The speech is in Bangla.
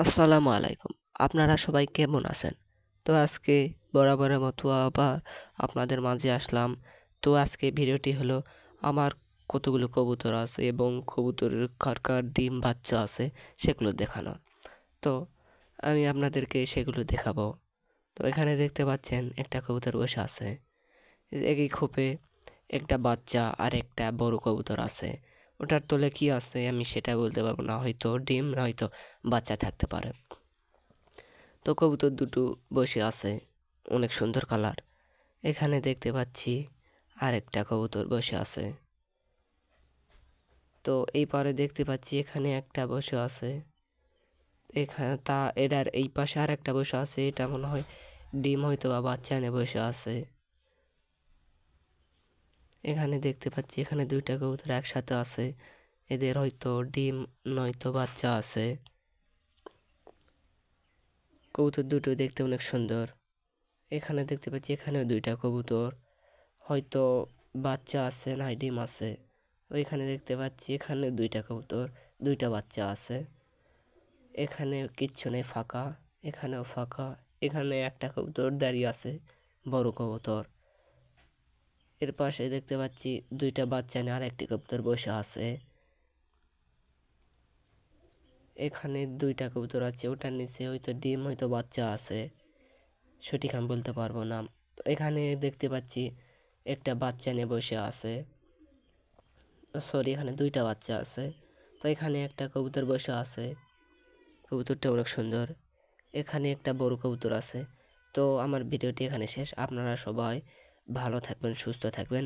আসসালামু আলাইকুম। আপনারা সবাই কেমন আছেন? তো আজকে বরাবরের মতো আবার আপনাদের মাঝে আসলাম। তো আজকে ভিডিওটি হলো আমার কতগুলো কবুতর আছে এবং কবুতরের কার কার ডিম বাচ্চা আছে সেগুলো দেখানোর। তো আমি আপনাদেরকে সেগুলো দেখাবো। তো এখানে দেখতে পাচ্ছেন একটা কবুতর বসে আছে। একই খোপে একটা বাচ্চা আর একটা বড় কবুতর আছে। ওটার তলে কি আছে আমি সেটা বলতে পারবো না, হয়তো ডিম নয়তো বাচ্চা থাকতে পারে। তো কবুতর দুটো বসে আছে, অনেক সুন্দর কালার। এখানে দেখতে পাচ্ছি আরেকটা কবুতর বসে আছে। তো এই পারে দেখতে পাচ্ছি এখানে একটা বসে আছে। এখানে এটার এই পাশে আর একটা বসে আছে, এটা মনে হয় ডিম হয়তো বা বাচ্চা এনে বসে আছে। এখানে দেখতে পাচ্ছি এখানে দুইটা কবুতর একসাথে আছে, এদের হয়তো ডিম নয়তো বাচ্চা আছে। কবুতর দুটো দেখতে অনেক সুন্দর। এখানে দেখতে পাচ্ছি এখানেও দুইটা কবুতর, হয়তো বাচ্চা আছে না ডিম আছে। ওইখানে দেখতে পাচ্ছি এখানে দুইটা কবুতর, দুইটা বাচ্চা আছে। এখানে কিচ্ছু নেই, ফাঁকা। এখানেও ফাঁকা। এখানে একটা কবুতর দাঁড়িয়ে আছে, বড় কবুতর। এর পাশে দেখতে পাচ্ছি দুইটা বাচ্চা নিয়ে আর একটি কবুতর বসে আছে। এখানে দুইটা কবুতর আছে, ওটার নিচে হয়তো ডিম হয়তো বাচ্চা আছে, সঠিক আমি বলতে পারবো না। তো এখানে দেখতে পাচ্ছি একটা বাচ্চা নিয়ে বসে আছে, সরি এখানে দুইটা বাচ্চা আছে। তো এখানে একটা কবুতর বসে আছে, কবুতরটা অনেক সুন্দর। এখানে একটা বড় কবুতর আছে। তো আমার ভিডিওটি এখানে শেষ। আপনারা সবাই ভালো থাকবেন, সুস্থ থাকবেন।